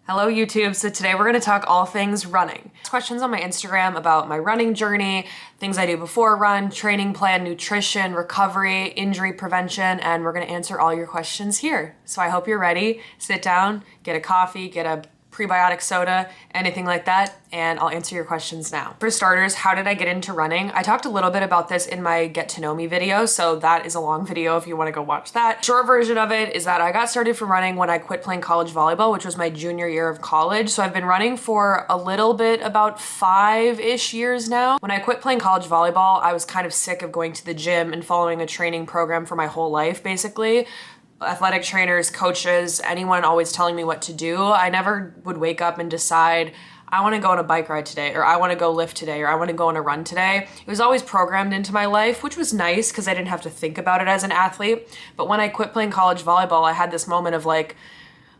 Hello YouTube, so today we're going to talk all things running. Questions on my Instagram about my running journey, things I do before a run, training plan, nutrition, recovery, injury prevention, and we're going to answer all your questions here. So I hope you're ready. Sit down, get a coffee, get a prebiotic soda, anything like that, and I'll answer your questions now. For starters, how did I get into running? I talked a little bit about this in my Get to Know Me video, so that is a long video if you want to go watch that. Short version of it is that I got started from running when I quit playing college volleyball, which was my junior year of college. So I've been running for a little bit, about 5-ish years now. When I quit playing college volleyball, I was kind of sick of going to the gym and following a training program for my whole life, basically. Athletic trainers, coaches, anyone always telling me what to do. I never would wake up and decide, I want to go on a bike ride today, or I want to go lift today, or I want to go on a run today. It was always programmed into my life, which was nice because I didn't have to think about it as an athlete. But when I quit playing college volleyball, I had this moment of like,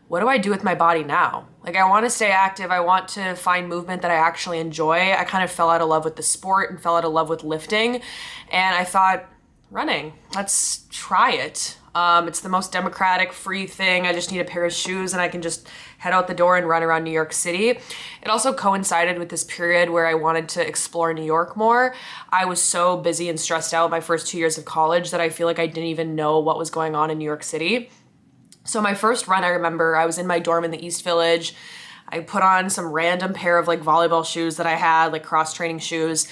what do I do with my body now? Like, I want to stay active. I want to find movement that I actually enjoy. I kind of fell out of love with the sport and fell out of love with lifting. And I thought, running, let's try it. It's the most democratic, free thing. I just need a pair of shoes and I can just head out the door and run around New York City. It also coincided with this period where I wanted to explore New York more. I was so busy and stressed out my first 2 years of college that I feel like I didn't even know what was going on in New York City. So my first run, I remember I was in my dorm in the East Village. I put on some random pair of like volleyball shoes that I had, like cross-training shoes,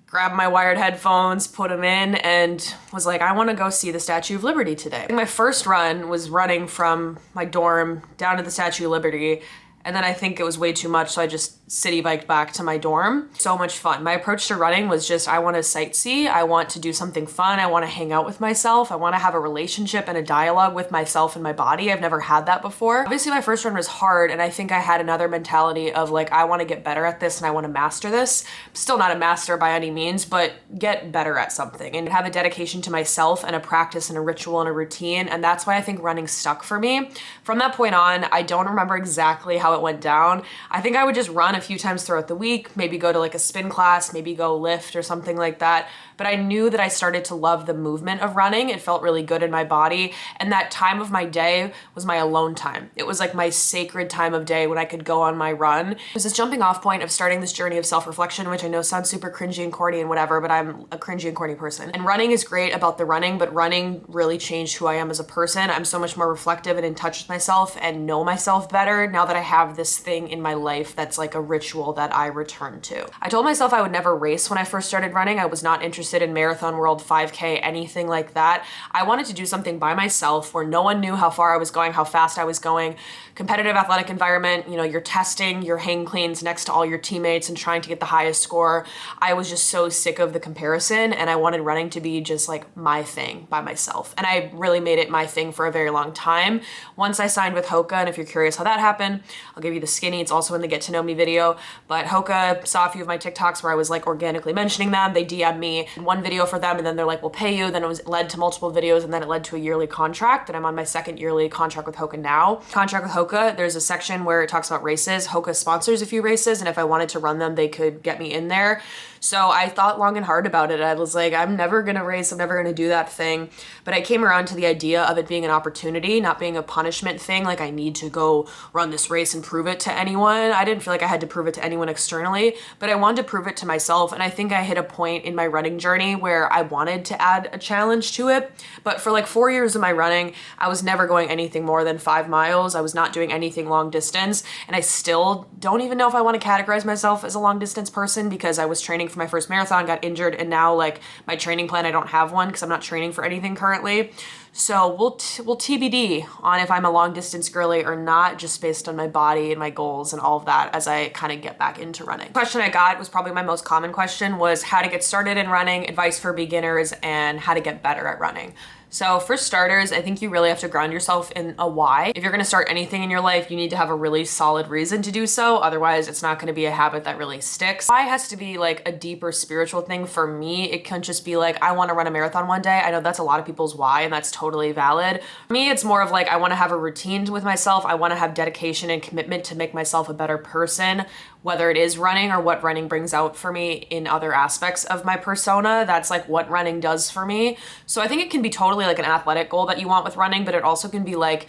grabbed my wired headphones, put them in, and was like, I want to go see the Statue of Liberty today. My first run was running from my dorm down to the Statue of Liberty, and then I think it was way too much, so I just city biked back to my dorm. So much fun. My approach to running was just, I want to sightsee, I want to do something fun, I want to hang out with myself, I want to have a relationship and a dialogue with myself and my body. I've never had that before. Obviously my first run was hard, and I think I had another mentality of like, I want to get better at this and I want to master this. I'm still not a master by any means, but get better at something and have a dedication to myself and a practice and a ritual and a routine, and that's why I think running stuck for me. From that point on, I don't remember exactly how it went down. I think I would just run a few times throughout the week, maybe go to like a spin class, maybe go lift or something like that. But I knew that I started to love the movement of running. It felt really good in my body. And that time of my day was my alone time. It was like my sacred time of day when I could go on my run. It was this jumping off point of starting this journey of self-reflection, which I know sounds super cringy and corny and whatever, but I'm a cringy and corny person. And running is great about the running, but running really changed who I am as a person. I'm so much more reflective and in touch with myself and know myself better now that I have this thing in my life that's like a ritual that I return to. I told myself I would never race when I first started running. I was not interested in Marathon World, 5K, anything like that. I wanted to do something by myself where no one knew how far I was going, how fast I was going. Competitive athletic environment, you know, you're testing your hang cleans next to all your teammates and trying to get the highest score. I was just so sick of the comparison, and I wanted running to be just like my thing by myself. And I really made it my thing for a very long time. Once I signed with Hoka, and if you're curious how that happened, I'll give you the skinny. It's also in the Get to Know Me video. But Hoka saw a few of my TikToks where I was like organically mentioning them. They DM'd me one video for them, and then they're like, we'll pay you. Then it led to multiple videos, and then it led to a yearly contract. And I'm on my second yearly contract with Hoka now. Contract with Hoka, there's a section where it talks about races. Hoka sponsors a few races, and if I wanted to run them, they could get me in there. So I thought long and hard about it. I was like, I'm never gonna race, I'm never gonna do that thing. But I came around to the idea of it being an opportunity, not being a punishment thing, like I need to go run this race and prove it to anyone. I didn't feel like I had to prove it to anyone externally, but I wanted to prove it to myself. And I think I hit a point in my running journey where I wanted to add a challenge to it. But for like 4 years of my running, I was never going anything more than 5 miles. I was not doing anything long distance. And I still don't even know if I want to categorize myself as a long distance person, because I was training for my first marathon, got injured, and now like my training plan, I don't have one because I'm not training for anything currently. So we'll TBD on if I'm a long distance girly or not, just based on my body and my goals and all of that as I kind of get back into running. The question I got was probably my most common question, was how to get started in running, advice for beginners, and how to get better at running. So for starters, I think you really have to ground yourself in a why. If you're gonna start anything in your life, you need to have a really solid reason to do so. Otherwise, it's not gonna be a habit that really sticks. Why has to be like a deeper spiritual thing for me. It can't just be like, I wanna run a marathon one day. I know that's a lot of people's why, and that's totally valid. For me, it's more of like, I wanna have a routine with myself. I wanna have dedication and commitment to make myself a better person, whether it is running or what running brings out for me in other aspects of my persona. That's like what running does for me. So I think it can be totally like an athletic goal that you want with running, but it also can be like,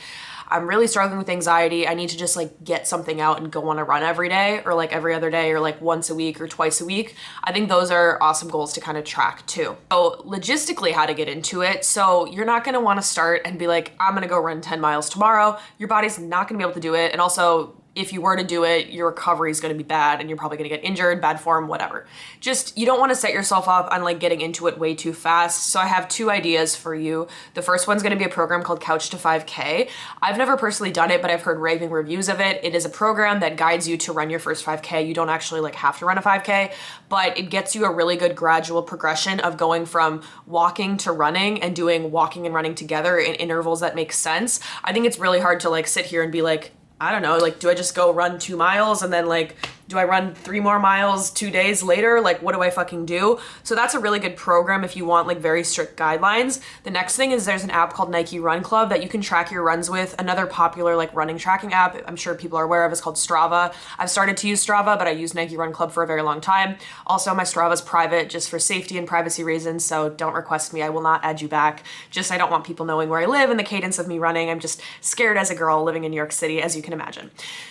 I'm really struggling with anxiety. I need to just like get something out and go on a run every day, or like every other day, or like once a week or twice a week. I think those are awesome goals to kind of track too. So logistically, how to get into it. So you're not going to want to start and be like, I'm going to go run 10 miles tomorrow. Your body's not going to be able to do it. And also, if you were to do it, your recovery is going to be bad and you're probably going to get injured, bad form, whatever. Just, you don't want to set yourself up on like getting into it way too fast. So I have 2 ideas for you. The first one's going to be a program called Couch to 5K. I've never personally done it, but I've heard raving reviews of it. It is a program that guides you to run your first 5K. You don't actually like have to run a 5K, but it gets you a really good gradual progression of going from walking to running and doing walking and running together in intervals that make sense. I think it's really hard to like sit here and be like, I don't know, like, do I just go run 2 miles and then like, do I run 3 more miles 2 days later? Like, what do I fucking do? So that's a really good program if you want like very strict guidelines. The next thing is there's an app called Nike Run Club that you can track your runs with. Another popular like running tracking app I'm sure people are aware of is called Strava. I've started to use Strava, but I used Nike Run Club for a very long time. Also, my Strava is private just for safety and privacy reasons, so don't request me. I will not add you back. Just I don't want people knowing where I live and the cadence of me running. I'm just scared as a girl living in New York City, as you can imagine.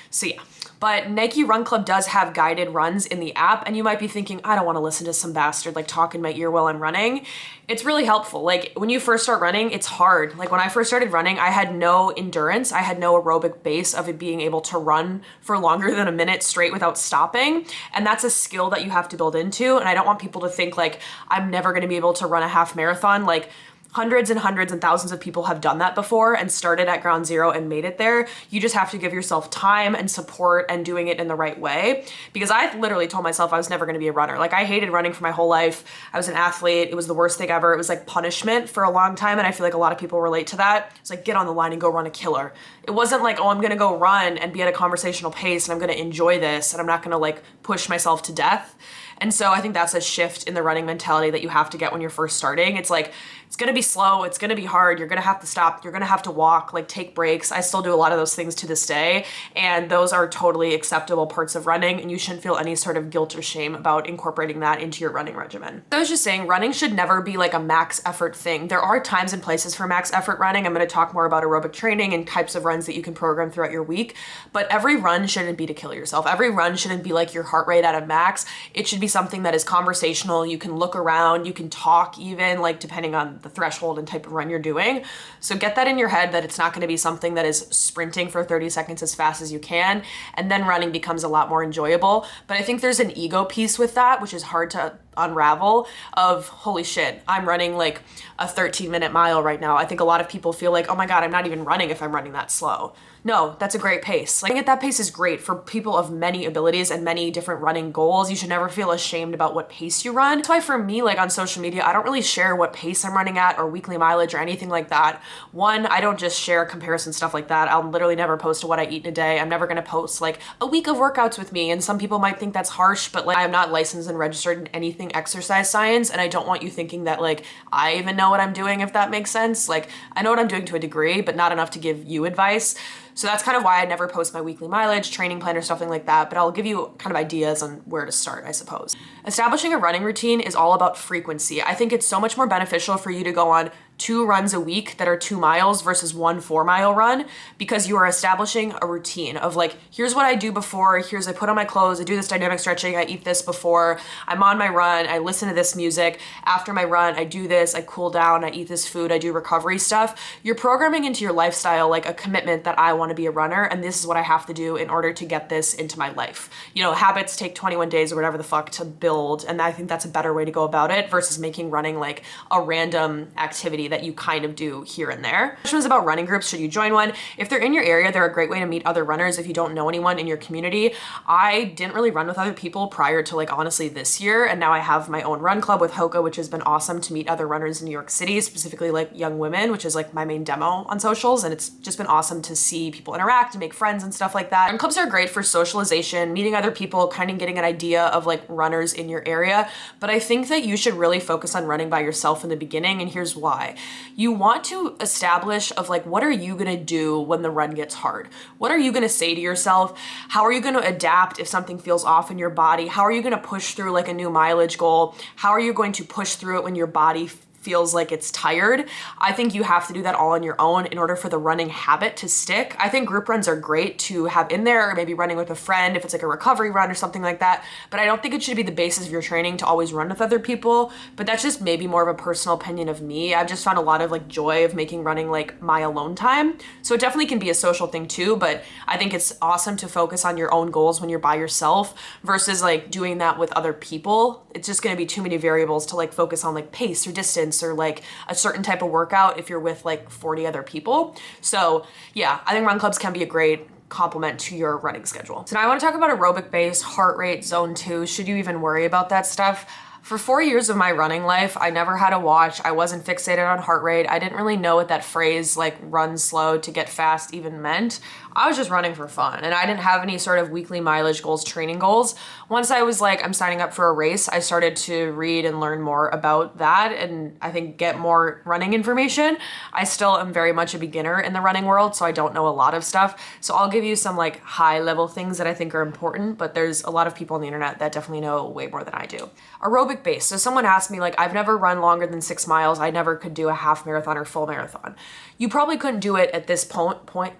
So yeah. But Nike Run Club does have guided runs in the app, and you might be thinking, I don't want to listen to some bastard like talk in my ear while I'm running. It's really helpful. Like when you first start running, it's hard. Like when I first started running, I had no endurance. I had no aerobic base of it being able to run for longer than a minute straight without stopping. And that's a skill that you have to build into. And I don't want people to think like I'm never going to be able to run a half marathon. Like hundreds and thousands of people have done that before and started at ground zero and made it there. You just have to give yourself time and support and doing it in the right way. Because I literally told myself I was never going to be a runner. Like I hated running for my whole life. I was an athlete. It was the worst thing ever. It was like punishment for a long time. And I feel like a lot of people relate to that. It's like, get on the line and go run a killer. It wasn't like, oh, I'm going to go run and be at a conversational pace and I'm going to enjoy this and I'm not going to like push myself to death. And so I think that's a shift in the running mentality that you have to get when you're first starting. It's like, it's going to be slow. It's going to be hard. You're going to have to stop. You're going to have to walk, like take breaks. I still do a lot of those things to this day. And those are totally acceptable parts of running. And you shouldn't feel any sort of guilt or shame about incorporating that into your running regimen. So I was just saying, running should never be like a max effort thing. There are times and places for max effort running. I'm going to talk more about aerobic training and types of runs that you can program throughout your week. But every run shouldn't be to kill yourself. Every run shouldn't be like your heart rate at a max. It should be something that is conversational. You can look around, you can talk even, like depending on the threshold and type of run you're doing. So get that in your head that it's not going to be something that is sprinting for 30 seconds as fast as you can, and then running becomes a lot more enjoyable. But I think there's an ego piece with that, which is hard to unravel of, holy shit, I'm running like a 13-minute mile right now. I think a lot of people feel like, oh my God, I'm not even running if I'm running that slow. No, that's a great pace. Like at that pace is great for people of many abilities and many different running goals. You should never feel ashamed about what pace you run. That's why for me, like on social media, I don't really share what pace I'm running at or weekly mileage or anything like that. One, I don't just share comparison stuff like that. I'll literally never post what I eat in a day. I'm never going to post like a week of workouts with me. And some people might think that's harsh, but like I'm not licensed and registered in anything exercise science. And I don't want you thinking that like I even know what I'm doing, if that makes sense. Like I know what I'm doing to a degree, but not enough to give you advice. So that's kind of why I never post my weekly mileage, training plan, or something like that, but I'll give you kind of ideas on where to start, I suppose. Establishing a running routine is all about frequency. I think it's so much more beneficial for you to go on 2 runs a week that are 2 miles versus 1 4-mile run, because you are establishing a routine of like, here's what I do before, here's I put on my clothes, I do this dynamic stretching, I eat this before, I'm on my run, I listen to this music, after my run, I do this, I cool down, I eat this food, I do recovery stuff. You're programming into your lifestyle like a commitment that I want to be a runner, and this is what I have to do in order to get this into my life. You know, habits take 21 days or whatever the fuck to build, and I think that's a better way to go about it versus making running like a random activity that you kind of do here and there. The question was about running groups. Should you join one? If they're in your area, they're a great way to meet other runners if you don't know anyone in your community. I didn't really run with other people prior to like honestly this year, and now I have my own run club with Hoka, which has been awesome to meet other runners in New York City, specifically like young women, which is like my main demo on socials, and it's just been awesome to see people interact and make friends and stuff like that. Run clubs are great for socialization, meeting other people, kind of getting an idea of like runners in your area, but I think that you should really focus on running by yourself in the beginning, and here's why. You want to establish of like, what are you gonna do when the run gets hard? What are you gonna say to yourself? How are you gonna adapt if something feels off in your body? How are you gonna push through like a new mileage goal? How are you going to push through it when your body feels like it's tired. I think you have to do that all on your own in order for the running habit to stick. I think group runs are great to have in there, or maybe running with a friend if it's like a recovery run or something like that. But I don't think it should be the basis of your training to always run with other people. But that's just maybe more of a personal opinion of me. I've just found a lot of like joy of making running like my alone time. So it definitely can be a social thing too, but I think it's awesome to focus on your own goals when you're by yourself versus like doing that with other people. It's just going to be too many variables to like focus on like pace or distance or like a certain type of workout if you're with like 40 other people. So yeah, I think run clubs can be a great complement to your running schedule. So now I want to talk about aerobic base, heart rate, zone 2. Should you even worry about that stuff? For 4 years of my running life, I never had a watch. I wasn't fixated on heart rate. I didn't really know what that phrase like run slow to get fast even meant. I was just running for fun and I didn't have any sort of weekly mileage goals, training goals. Once I was like, I'm signing up for a race, I started to read and learn more about that and I think get more running information. I still am very much a beginner in the running world, so I don't know a lot of stuff. So I'll give you some like high level things that I think are important, but there's a lot of people on the internet that definitely know way more than I do. Aerobic base. So someone asked me like, I've never run longer than 6 miles. I never could do a half marathon or full marathon. You probably couldn't do it at this point.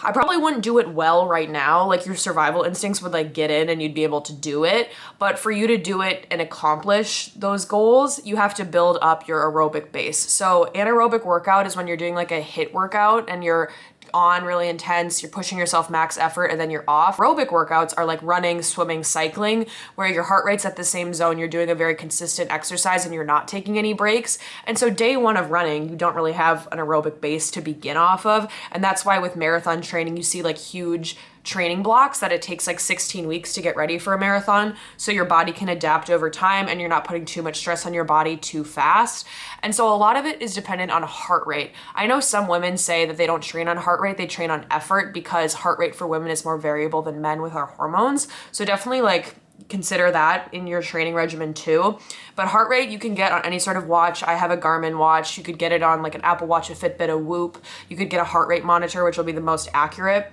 I probably wouldn't do it well right now. Like your survival instincts would like get in and you'd be able to do it. But for you to do it and accomplish those goals, you have to build up your aerobic base. So anaerobic workout is when you're doing like a HIIT workout and you're on really intense, you're pushing yourself max effort and then you're off. Aerobic workouts are like running, swimming, cycling, where your heart rate's at the same zone, you're doing a very consistent exercise and you're not taking any breaks. And so day one of running, you don't really have an aerobic base to begin off of. And that's why with marathon training, you see like huge training blocks that it takes like 16 weeks to get ready for a marathon, so your body can adapt over time and you're not putting too much stress on your body too fast. And so a lot of it is dependent on heart rate. I know some women say that they don't train on heart rate, they train on effort because heart rate for women is more variable than men with our hormones. So definitely like consider that in your training regimen too. But heart rate you can get on any sort of watch. I have a Garmin watch. You could get it on like an Apple Watch, a Fitbit, a Whoop. You could get a heart rate monitor, which will be the most accurate.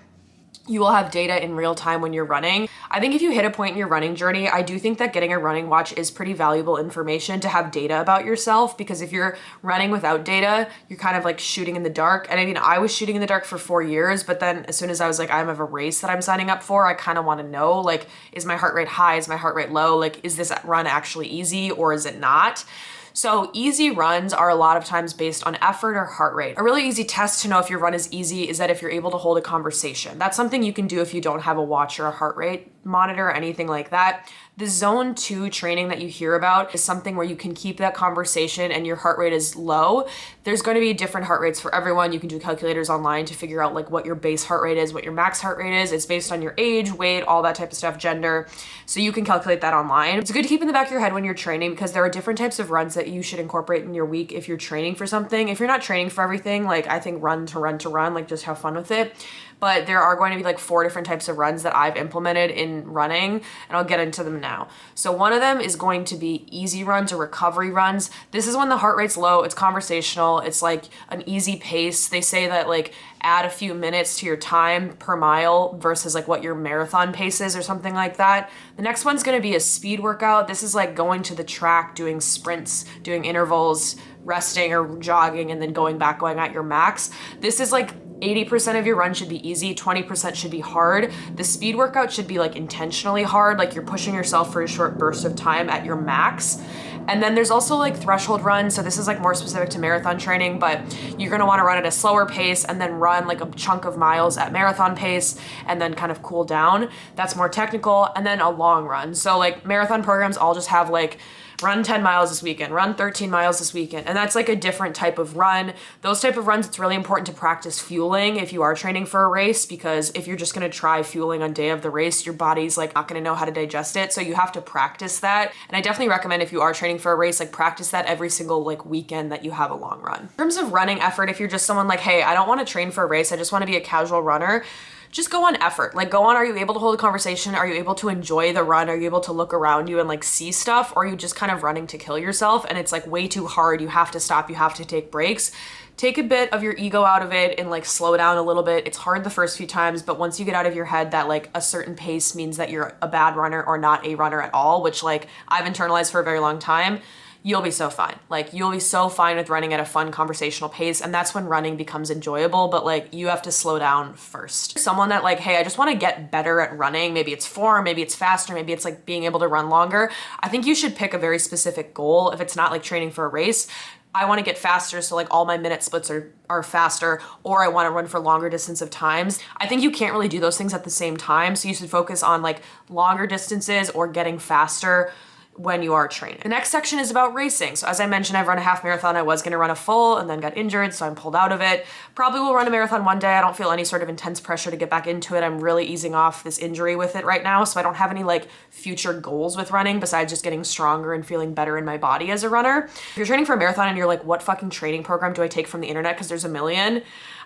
You will have data in real time when you're running. I think if you hit a point in your running journey, I do think that getting a running watch is pretty valuable information to have data about yourself, because if you're running without data, you're kind of like shooting in the dark. And I mean, I was shooting in the dark for 4 years, but then as soon as I was like, I have a race that I'm signing up for, I kind of want to know, like, is my heart rate high? Is my heart rate low? Like, is this run actually easy or is it not? So easy runs are a lot of times based on effort or heart rate. A really easy test to know if your run is easy is that if you're able to hold a conversation. That's something you can do if you don't have a watch or a heart rate monitor or anything like that. The zone 2 training that you hear about is something where you can keep that conversation and your heart rate is low. There's going to be different heart rates for everyone. You can do calculators online to figure out like what your base heart rate is, what your max heart rate is. It's based on your age, weight, all that type of stuff, gender. So you can calculate that online. It's good to keep in the back of your head when you're training, because there are different types of runs that you should incorporate in your week if you're training for something. If you're not training for everything, like I think run to run, like just have fun with it. But there are going to be like 4 different types of runs that I've implemented in running, and I'll get into them now. So one of them is going to be easy runs or recovery runs. This is when the heart rate's low, it's conversational, it's like an easy pace. They say that like add a few minutes to your time per mile versus like what your marathon pace is or something like that. The next one's going to be a speed workout. This is like going to the track, doing sprints, doing intervals, resting or jogging, and then going back, going at your max. This is like 80% of your run should be easy, 20% should be hard. The speed workout should be like intentionally hard, like you're pushing yourself for a short burst of time at your max. And then there's also like threshold runs. So this is like more specific to marathon training, but you're gonna wanna run at a slower pace and then run like a chunk of miles at marathon pace and then kind of cool down. That's more technical. And then a long run. So like marathon programs all just have like run 10 miles this weekend, run 13 miles this weekend. And that's like a different type of run. Those type of runs, it's really important to practice fueling if you are training for a race, because if you're just gonna try fueling on day of the race, your body's like not gonna know how to digest it. So you have to practice that. And I definitely recommend if you are training for a race, like practice that every single like weekend that you have a long run. In terms of running effort, if you're just someone like, hey, I don't wanna train for a race, I just wanna be a casual runner, just go on effort. Like go on, are you able to hold a conversation? Are you able to enjoy the run? Are you able to look around you and like see stuff? Or are you just kind of running to kill yourself and it's like way too hard, you have to stop, you have to take breaks? Take a bit of your ego out of it and like slow down a little bit. It's hard the first few times, but once you get out of your head that like a certain pace means that you're a bad runner or not a runner at all, which like I've internalized for a very long time, you'll be so fine. Like you'll be so fine with running at a fun conversational pace. And that's when running becomes enjoyable, but like you have to slow down first. Someone that like, hey, I just want to get better at running. Maybe it's form, maybe it's faster, maybe it's like being able to run longer. I think you should pick a very specific goal. If it's not like training for a race, I want to get faster, so like all my minute splits are faster, or I want to run for longer distance of times. I think you can't really do those things at the same time. So you should focus on like longer distances or getting faster when you are training. The next section is about racing. So as I mentioned, I've run a half marathon. I was gonna run a full and then got injured, so I'm pulled out of it. Probably will run a marathon one day. I don't feel any sort of intense pressure to get back into it. I'm really easing off this injury with it right now, so I don't have any like future goals with running besides just getting stronger and feeling better in my body as a runner. If you're training for a marathon and you're like, what fucking training program do I take from the internet? Because there's a million.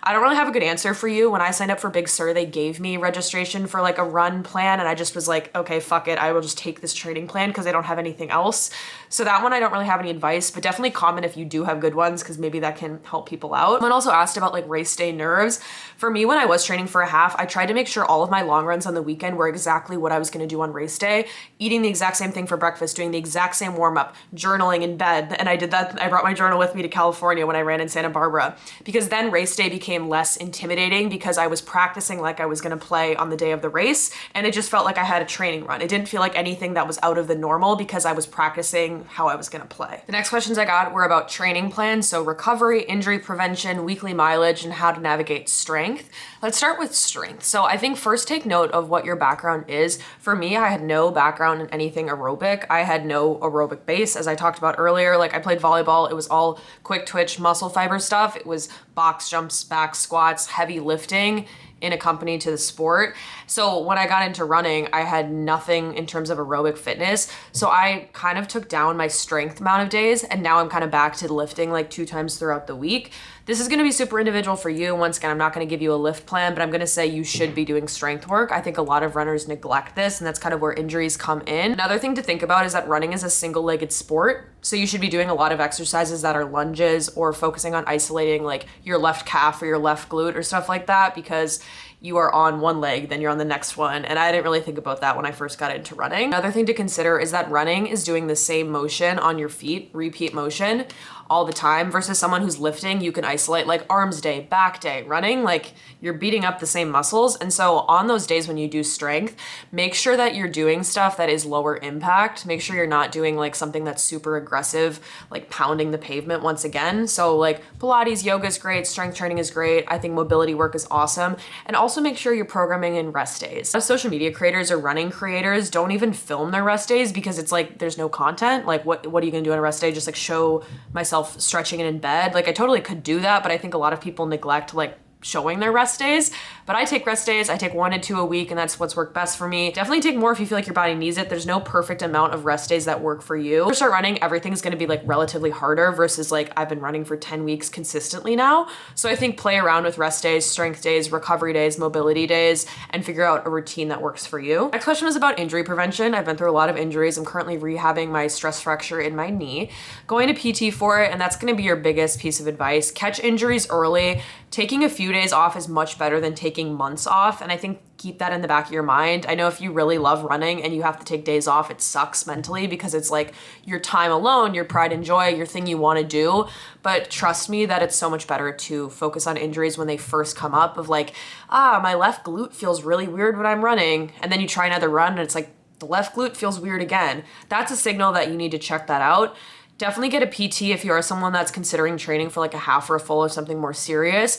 I don't really have a good answer for you. When I signed up for Big Sur, they gave me registration for like a run plan, and I just was like, okay, fuck it. I will just take this training plan because I don't have anything else. So that one, I don't really have any advice, but definitely comment if you do have good ones because maybe that can help people out. Someone also asked about like race day nerves. For me, when I was training for a half, I tried to make sure all of my long runs on the weekend were exactly what I was going to do on race day, eating the exact same thing for breakfast, doing the exact same warm up, journaling in bed. And I did that. I brought my journal with me to California when I ran in Santa Barbara, because then race day became less intimidating because I was practicing like I was going to play on the day of the race. And it just felt like I had a training run. It didn't feel like anything that was out of the normal because I was practicing how I was going to play. The next questions I got were about training plans. So recovery, injury prevention, weekly mileage, and how to navigate strength. Let's start with strength. So I think first take note of what your background is. For me, I had no background in anything aerobic. I had no aerobic base, as I talked about earlier. Like I played volleyball. It was all quick twitch muscle fiber stuff. It was box jumps, back squats, heavy lifting in a company to the sport. So when I got into running, I had nothing in terms of aerobic fitness. So I kind of took down my strength amount of days, and now I'm kind of back to lifting like 2 times throughout the week. This is going to be super individual for you. Once again, I'm not going to give you a lift plan, but I'm going to say you should be doing strength work. I think a lot of runners neglect this, and that's kind of where injuries come in. Another thing to think about is that running is a single-legged sport. So you should be doing a lot of exercises that are lunges or focusing on isolating like your left calf or your left glute or stuff like that, because you are on one leg, then you're on the next one. And I didn't really think about that when I first got into running. Another thing to consider is that running is doing the same motion on your feet, repeat motion, all the time, versus someone who's lifting. You can isolate like arms day, back day. Running, like you're beating up the same muscles. And so on those days when you do strength, make sure that you're doing stuff that is lower impact. Make sure you're not doing like something that's super aggressive, like pounding the pavement once again. So like Pilates, yoga is great, strength training is great. I think mobility work is awesome. And also make sure you're programming in rest days. A lot of social media creators or running creators don't even film their rest days because it's like there's no content. Like what are you gonna do on a rest day? Just like show myself stretching it in bed. Like I totally could do that, but I think a lot of people neglect like showing their rest days. But I take rest days. I take 1 to 2 a week, and that's what's worked best for me. Definitely take more if you feel like your body needs it. There's no perfect amount of rest days that work for you. When you start running, everything's going to be like relatively harder versus like I've been running for 10 weeks consistently now. So I think play around with rest days, strength days, recovery days, mobility days, and figure out a routine that works for you. Next question was about injury prevention. I've been through a lot of injuries. I'm currently rehabbing my stress fracture in my knee, going to PT for it, and that's going to be your biggest piece of advice. Catch injuries early. Taking a few days off is much better than taking months off. And I think keep that in the back of your mind. I know if you really love running and you have to take days off, it sucks mentally because it's like your time alone, your pride and joy, your thing you want to do. But trust me that it's so much better to focus on injuries when they first come up of like, my left glute feels really weird when I'm running. And then you try another run and it's like the left glute feels weird again. That's a signal that you need to check that out. Definitely get a PT if you are someone that's considering training for like a half or a full or something more serious.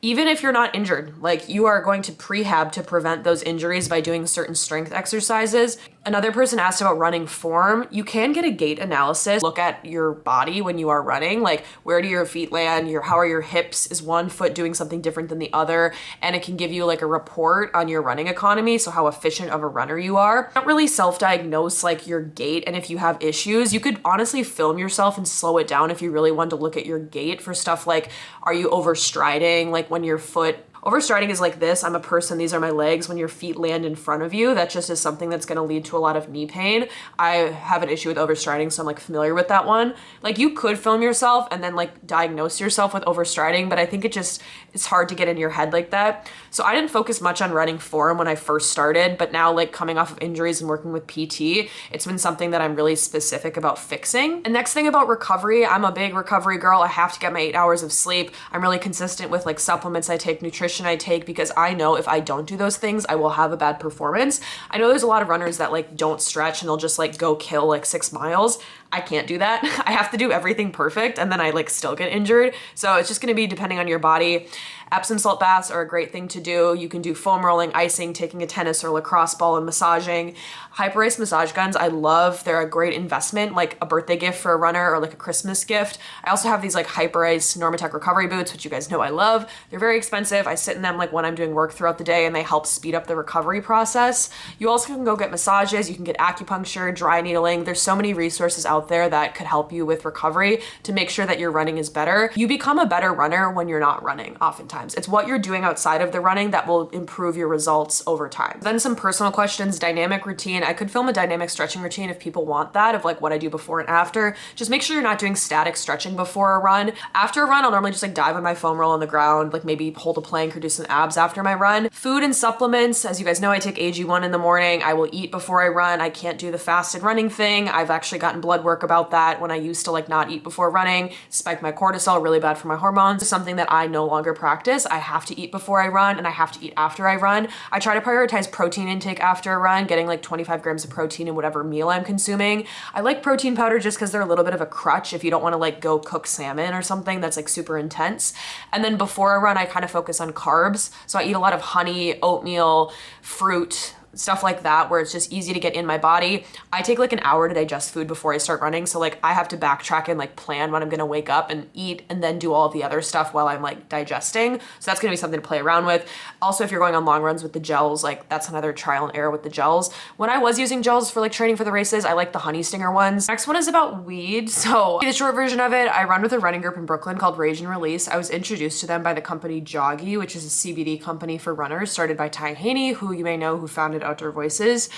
Even if you're not injured, like you are going to prehab to prevent those injuries by doing certain strength exercises. Another person asked about running form. You can get a gait analysis. Look at your body when you are running, like where do your feet land, how are your hips, is one foot doing something different than the other? And it can give you like a report on your running economy, so how efficient of a runner you are. Don't really self-diagnose like your gait, and if you have issues, you could honestly film yourself and slow it down if you really want to look at your gait for stuff like, are you overstriding? Like when your foot Overstriding is like this. I'm a person, these are my legs. When your feet land in front of you, that just is something that's gonna lead to a lot of knee pain. I have an issue with overstriding, so I'm like familiar with that one. Like you could film yourself and then like diagnose yourself with overstriding, but I think it's hard to get in your head like that. So I didn't focus much on running form when I first started, but now like coming off of injuries and working with PT, it's been something that I'm really specific about fixing. And next thing about recovery, I'm a big recovery girl. I have to get my 8 hours of sleep. I'm really consistent with like supplements I take, nutrition I take, because I know if I don't do those things, I will have a bad performance. I know there's a lot of runners that like don't stretch and they'll just like go kill like 6 miles. I can't do that. I have to do everything perfect and then I like still get injured. So it's just gonna be depending on your body. Epsom salt baths are a great thing to do. You can do foam rolling, icing, taking a tennis or lacrosse ball and massaging. Hyperice massage guns, I love. They're a great investment, like a birthday gift for a runner or like a Christmas gift. I also have these like Hyperice Normatec recovery boots, which you guys know I love. They're very expensive. I sit in them like when I'm doing work throughout the day and they help speed up the recovery process. You also can go get massages. You can get acupuncture, dry needling. There's so many resources out there that could help you with recovery to make sure that your running is better. You become a better runner when you're not running oftentimes. It's what you're doing outside of the running that will improve your results over time. Then some personal questions, dynamic routine. I could film a dynamic stretching routine if people want that, of like what I do before and after. Just make sure you're not doing static stretching before a run. After a run, I'll normally just like dive on my foam roll on the ground, like maybe hold a plank or do some abs after my run. Food and supplements. As you guys know, I take AG1 in the morning. I will eat before I run. I can't do the fasted running thing. I've actually gotten blood work about that when I used to like not eat before running, spike my cortisol, really bad for my hormones. It's something that I no longer practice. I have to eat before I run and I have to eat after I run. I try to prioritize protein intake after a run, getting like 25 grams of protein in whatever meal I'm consuming. I like protein powder just because they're a little bit of a crutch if you don't want to like go cook salmon or something that's like super intense. And then before a run, I kind of focus on carbs. So I eat a lot of honey, oatmeal, fruit, stuff like that, where it's just easy to get in my body. I take like an hour to digest food before I start running. So like I have to backtrack and like plan when I'm gonna wake up and eat and then do all of the other stuff while I'm like digesting. So that's gonna be something to play around with. Also, if you're going on long runs with the gels, like that's another trial and error with the gels. When I was using gels for like training for the races, I like the honey stinger ones. Next one is about weed. So the short version of it, I run with a running group in Brooklyn called Rage and Release. I was introduced to them by the company Joggy, which is a CBD company for runners started by Ty Haney, who you may know, who founded Outdoor Voices.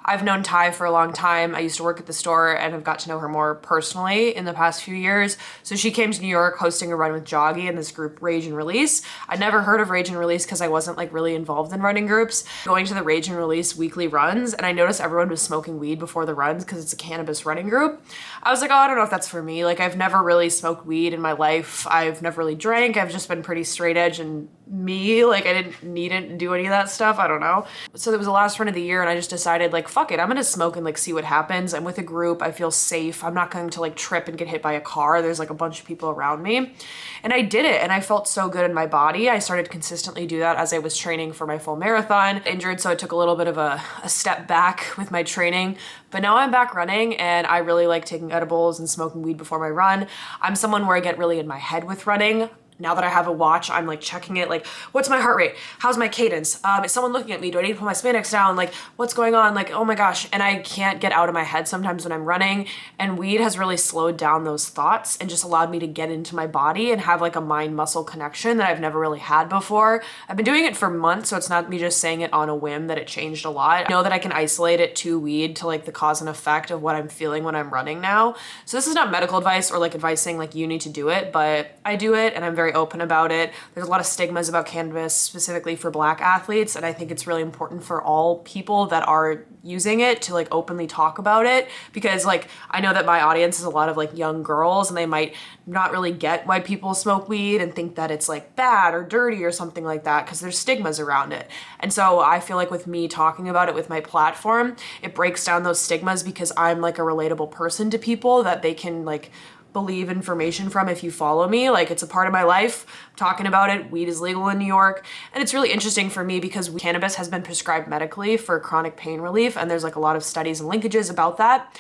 I've known Ty for a long time. I used to work at the store and have got to know her more personally in the past few years. So she came to New York hosting a run with Joggy and this group Rage and Release. I'd never heard of Rage and Release because I wasn't like really involved in running groups. Going to the Rage and Release weekly runs, and I noticed everyone was smoking weed before the runs because it's a cannabis running group. I was like, oh, I don't know if that's for me. Like I've never really smoked weed in my life. I've never really drank. I've just been pretty straight edge and me. Like I didn't need it to do any of that stuff. I don't know. So it was the last run of the year and I just decided like, fuck it, I'm gonna smoke and like see what happens. I'm with a group. I feel safe. I'm not going to like trip and get hit by a car. There's like a bunch of people around me. And I did it and I felt so good in my body. I started to consistently do that as I was training for my full marathon. Injured, so I took a little bit of a step back with my training. But now I'm back running and I really like taking edibles and smoking weed before my run. I'm someone where I get really in my head with running. Now that I have a watch, I'm like checking it, like, what's my heart rate? How's my cadence? Is someone looking at me? Do I need to put my spandex down? Like, what's going on? Like, oh my gosh. And I can't get out of my head sometimes when I'm running. And weed has really slowed down those thoughts and just allowed me to get into my body and have like a mind-muscle connection that I've never really had before. I've been doing it for months, so it's not me just saying it on a whim that it changed a lot. I know that I can isolate it to weed, to like the cause and effect of what I'm feeling when I'm running now. So this is not medical advice or like advice saying like you need to do it, but I do it and I'm very open about it. There's a lot of stigmas about cannabis specifically for Black athletes, and I think it's really important for all people that are using it to like openly talk about it, because like I know that my audience is a lot of like young girls and they might not really get why people smoke weed and think that it's like bad or dirty or something like that because there's stigmas around it. And so I feel like with me talking about it with my platform, it breaks down those stigmas because I'm like a relatable person to people that they can like believe information from if you follow me. Like it's a part of my life. I'm talking about it. Weed is legal in New York. And it's really interesting for me because cannabis has been prescribed medically for chronic pain relief. And there's like a lot of studies and linkages about that.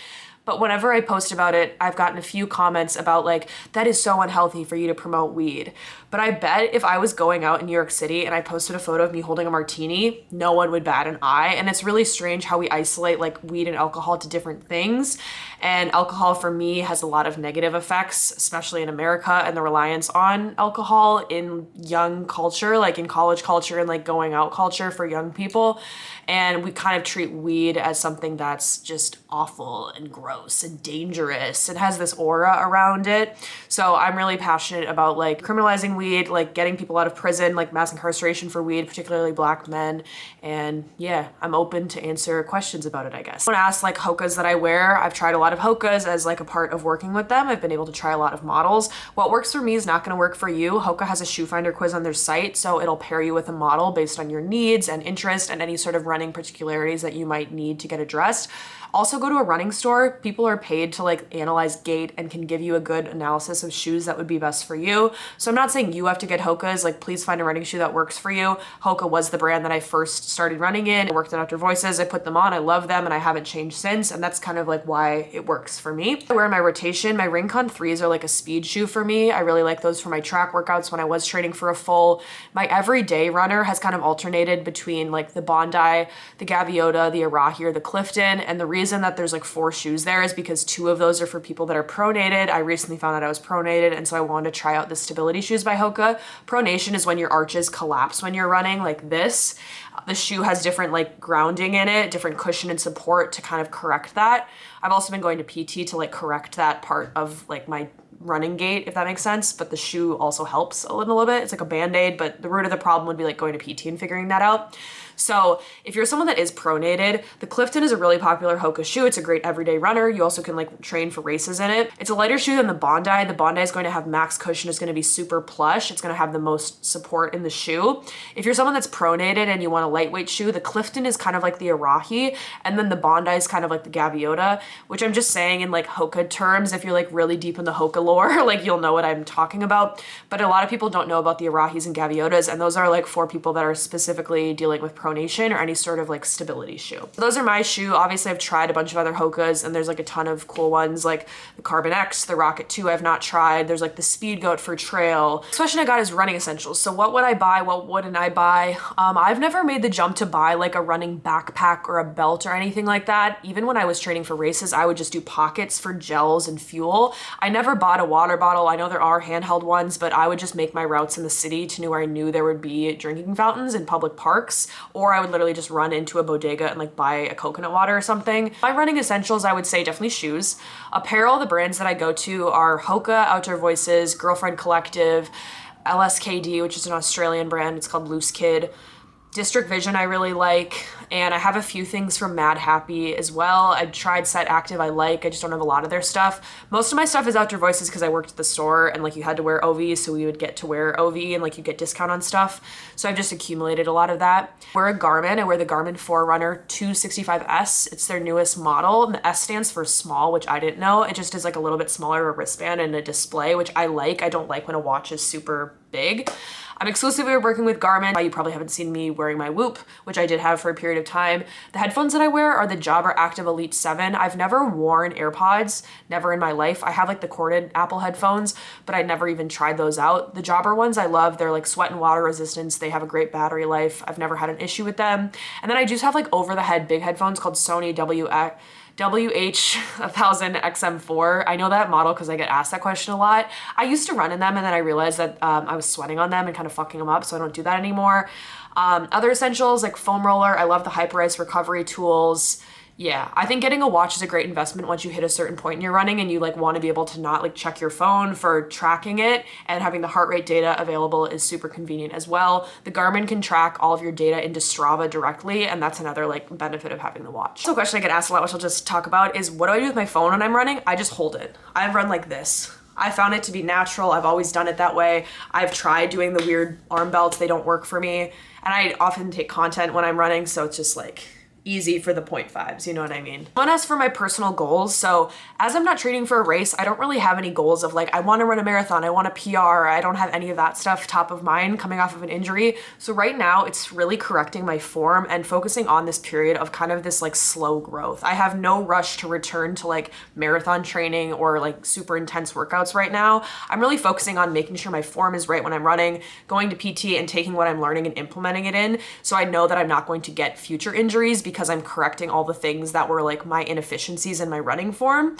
But whenever I post about it, I've gotten a few comments about like, that is so unhealthy for you to promote weed. But I bet if I was going out in New York City and I posted a photo of me holding a martini, no one would bat an eye. And it's really strange how we isolate like weed and alcohol to different things. And alcohol for me has a lot of negative effects, especially in America, and the reliance on alcohol in young culture, like in college culture and like going out culture for young people. And we kind of treat weed as something that's just awful and gross and dangerous. It has this aura around it. So I'm really passionate about like criminalizing weed, like getting people out of prison, like mass incarceration for weed, particularly Black men. And yeah, I'm open to answer questions about it, I guess. When asked like hokas that I wear, I've tried a lot of hokas as like a part of working with them. I've been able to try a lot of models. What works for me is not going to work for you. Hoka has a shoe finder quiz on their site, so it'll pair you with a model based on your needs and interest and any sort of running particularities that you might need to get addressed. Also, go to a running store. People are paid to like analyze gait and can give you a good analysis of shoes that would be best for you. So I'm not saying you have to get Hokas, like please find a running shoe that works for you. Hoka was the brand that I first started running in. I worked at Outdoor Voices, I put them on, I love them, and I haven't changed since, and that's kind of like why it works for me. I wear in my rotation, my Rincon 3s are like a speed shoe for me. I really like those for my track workouts when I was training for a full. My everyday runner has kind of alternated between like the Bondi, the Gaviota, the Arahi, or the Clifton, and the reason that there's like 4 shoes there is because 2 of those are for people that are pronated. I recently found out I was pronated, and so I wanted to try out the stability shoes by Hoka. Pronation is when your arches collapse when you're running like this. The shoe has different like grounding in it, different cushion and support to kind of correct that. I've also been going to PT to like correct that part of like my running gait, if that makes sense, but the shoe also helps a little bit. It's like a band-aid, but the root of the problem would be like going to PT and figuring that out. So if you're someone that is pronated, the Clifton is a really popular Hoka shoe. It's a great everyday runner. You also can like train for races in it. It's a lighter shoe than the Bondi. The Bondi is going to have max cushion. It's going to be super plush. It's going to have the most support in the shoe. If you're someone that's pronated and you want a lightweight shoe, the Clifton is kind of like the Arahi, and then the Bondi is kind of like the Gaviota, which I'm just saying in like Hoka terms. If you're like really deep in the Hoka lore, like you'll know what I'm talking about. But a lot of people don't know about the Arahis and Gaviotas, and those are like for people that are specifically dealing with pronation or any sort of like stability shoe. So those are my shoe. Obviously I've tried a bunch of other Hokas, and there's like a ton of cool ones like the Carbon X, the Rocket 2 I've not tried. There's like the Speed Goat for trail. This question I got is running essentials. So what would I buy? What wouldn't I buy? I've never made the jump to buy like a running backpack or a belt or anything like that. Even when I was training for races, I would just do pockets for gels and fuel. I never bought a water bottle. I know there are handheld ones, but I would just make my routes in the city to where I knew there would be drinking fountains in public parks, or I would literally just run into a bodega and like buy a coconut water or something. My running essentials, I would say definitely shoes. Apparel, the brands that I go to are Hoka, Outdoor Voices, Girlfriend Collective, LSKD, which is an Australian brand. It's called Loose Kid. District Vision I really like, and I have a few things from Mad Happy as well. I tried Set Active, I just don't have a lot of their stuff. Most of my stuff is Outdoor Voices because I worked at the store and like you had to wear OV, so we would get to wear OV and like you get discount on stuff. So I've just accumulated a lot of that. I wear a Garmin. I wear the Garmin Forerunner 265S. It's their newest model, and the S stands for small, which I didn't know. It just is like a little bit smaller of a wristband and a display, which I like. I don't like when a watch is super big. I'm exclusively working with Garmin. You probably haven't seen me wearing my Whoop, which I did have for a period of time. The headphones that I wear are the Jabra Active Elite 7. I've never worn AirPods, never in my life. I have like the corded Apple headphones, but I never even tried those out. The Jabra ones I love. They're like sweat and water resistance. They have a great battery life. I've never had an issue with them. And then I just have like over the head big headphones called Sony WH-1000XM4. I know that model because I get asked that question a lot. I used to run in them, and then I realized that I was sweating on them and kind of fucking them up, so I don't do that anymore. Other essentials like foam roller. I love the Hyperice recovery tools. Yeah, I think getting a watch is a great investment once you hit a certain point in your running and you like want to be able to not like check your phone for tracking it, and having the heart rate data available is super convenient as well. The Garmin can track all of your data into Strava directly, and that's another like benefit of having the watch. So a question I get asked a lot, which I'll just talk about, is what do I do with my phone when I'm running? I just hold it. I run like this. I found it to be natural. I've always done it that way. I've tried doing the weird arm belts. They don't work for me. And I often take content when I'm running, so it's just like, easy for the 0.5s, you know what I mean? I want to ask for my personal goals. So as I'm not training for a race, I don't really have any goals of like, I want to run a marathon, I want a PR, I don't have any of that stuff top of mind coming off of an injury. So right now it's really correcting my form and focusing on this period of kind of this like slow growth. I have no rush to return to like marathon training or like super intense workouts right now. I'm really focusing on making sure my form is right when I'm running, going to PT and taking what I'm learning and implementing it in. So I know that I'm not going to get future injuries because I'm correcting all the things that were like my inefficiencies in my running form.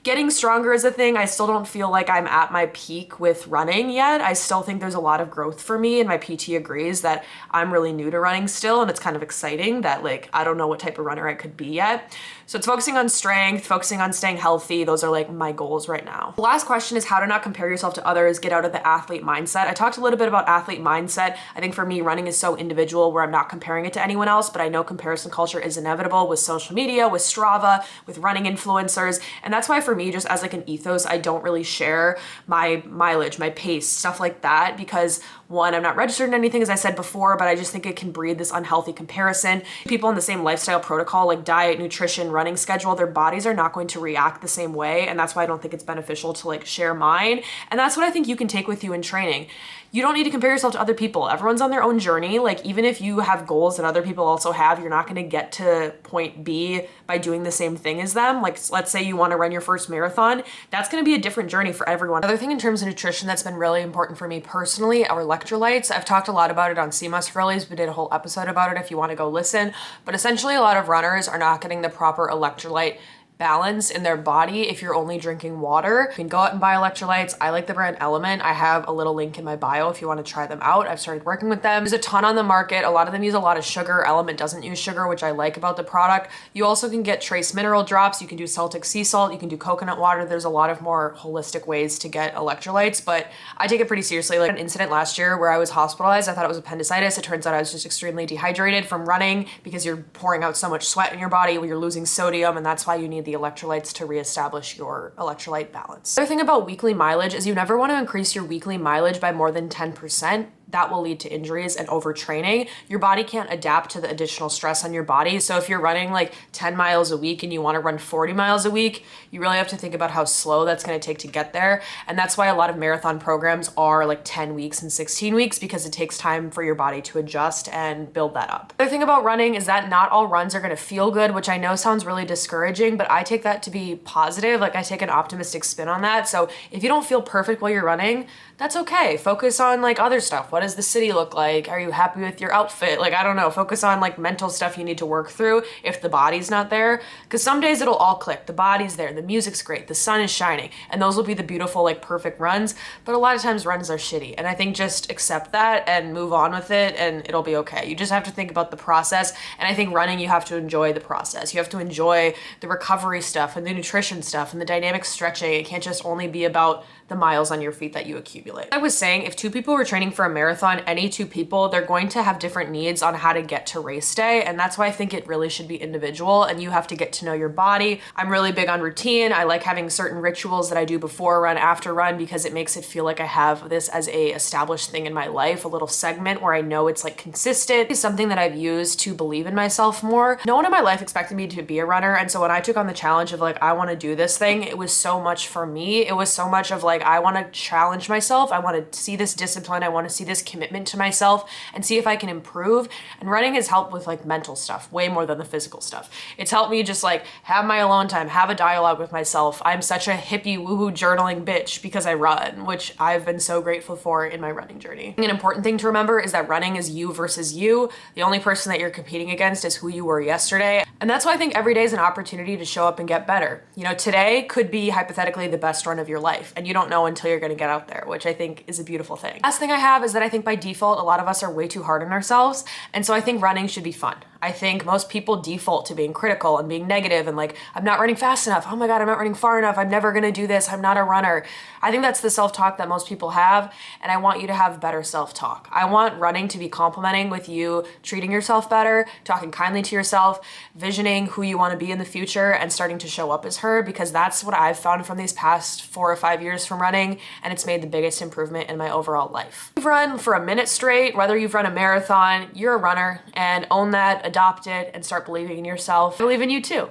Getting stronger is a thing. I still don't feel like I'm at my peak with running yet. I still think there's a lot of growth for me, and my PT agrees that I'm really new to running still, and it's kind of exciting that like I don't know what type of runner I could be yet. So it's focusing on strength, focusing on staying healthy. Those are like my goals right now. The last question is how to not compare yourself to others, get out of the athlete mindset. I talked a little bit about athlete mindset. I think for me, running is so individual where I'm not comparing it to anyone else, but I know comparison culture is inevitable with social media, with Strava, with running influencers. And that's why for me, just as like an ethos, I don't really share my mileage, my pace, stuff like that, because one, I'm not registered in anything, as I said before, but I just think it can breed this unhealthy comparison. People in the same lifestyle protocol, like diet, nutrition, running schedule, their bodies are not going to react the same way. And that's why I don't think it's beneficial to like share mine. And that's what I think you can take with you in training. You don't need to compare yourself to other people. Everyone's on their own journey. Like even if you have goals that other people also have, you're not going to get to point B by doing the same thing as them. Like let's say you want to run your first marathon. That's going to be a different journey for everyone. Another thing in terms of nutrition that's been really important for me personally are electrolytes. I've talked a lot about it on CMOS for Earlies. We did a whole episode about it if you want to go listen. But essentially a lot of runners are not getting the proper electrolyte balance in their body if you're only drinking water. You can go out and buy electrolytes. I like the brand Element. I have a little link in my bio if you want to try them out. I've started working with them. There's a ton on the market. A lot of them use a lot of sugar. Element doesn't use sugar, which I like about the product. You also can get trace mineral drops. You can do Celtic sea salt. You can do coconut water. There's a lot of more holistic ways to get electrolytes, but I take it pretty seriously. Like an incident last year where I was hospitalized, I thought it was appendicitis. It turns out I was just extremely dehydrated from running because you're pouring out so much sweat in your body where you're losing sodium, and that's why you need the electrolytes to reestablish your electrolyte balance. The other thing about weekly mileage is you never want to increase your weekly mileage by more than 10%. That will lead to injuries and overtraining. Your body can't adapt to the additional stress on your body. So if you're running like 10 miles a week and you want to run 40 miles a week, you really have to think about how slow that's going to take to get there. And that's why a lot of marathon programs are like 10 weeks and 16 weeks because it takes time for your body to adjust and build that up. The other thing about running is that not all runs are going to feel good, which I know sounds really discouraging, but I take that to be positive. Like I take an optimistic spin on that. So if you don't feel perfect while you're running, that's okay. Focus on like other stuff. What does the city look like? Are you happy with your outfit? Like, I don't know, focus on like mental stuff you need to work through if the body's not there. Cause some days it'll all click. The body's there, the music's great, the sun is shining, and those will be the beautiful, like perfect runs. But a lot of times runs are shitty. And I think just accept that and move on with it and it'll be okay. You just have to think about the process. And I think running, you have to enjoy the process. You have to enjoy the recovery stuff and the nutrition stuff and the dynamic stretching. It can't just only be about the miles on your feet that you accumulate. I was saying, if two people were training for a marathon, any two people, they're going to have different needs on how to get to race day. And that's why I think it really should be individual and you have to get to know your body. I'm really big on routine. I like having certain rituals that I do before run, after run, because it makes it feel like I have this as a established thing in my life, a little segment where I know it's like consistent. It's something that I've used to believe in myself more. No one in my life expected me to be a runner. And so when I took on the challenge of like, I want to do this thing, it was so much for me. It was so much of like, I want to challenge myself. I want to see this discipline. I want to see this commitment to myself and see if I can improve. And running has helped with like mental stuff way more than the physical stuff. It's helped me just like have my alone time, have a dialogue with myself. I'm such a hippie woohoo journaling bitch because I run, which I've been so grateful for in my running journey. An important thing to remember is that running is you versus you. The only person that you're competing against is who you were yesterday. And that's why I think every day is an opportunity to show up and get better. You know, today could be hypothetically the best run of your life and you don't know until you're going to get out there, which I think is a beautiful thing. Last thing I have is that I think by default, a lot of us are way too hard on ourselves. And so I think running should be fun. I think most people default to being critical and being negative and like, I'm not running fast enough. Oh my God, I'm not running far enough. I'm never going to do this. I'm not a runner. I think that's the self-talk that most people have. And I want you to have better self-talk. I want running to be complimenting with you, treating yourself better, talking kindly to yourself, visioning who you want to be in the future and starting to show up as her, because that's what I've found from these past 4 or 5 years from running. And it's made the biggest improvement in my overall life. You've run for a minute straight, whether you've run a marathon, you're a runner, and own that, adopt it, and start believing in yourself. I believe in you too.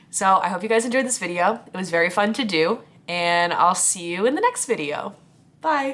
So I hope you guys enjoyed this video. It was very fun to do, and I'll see you in the next video. Bye.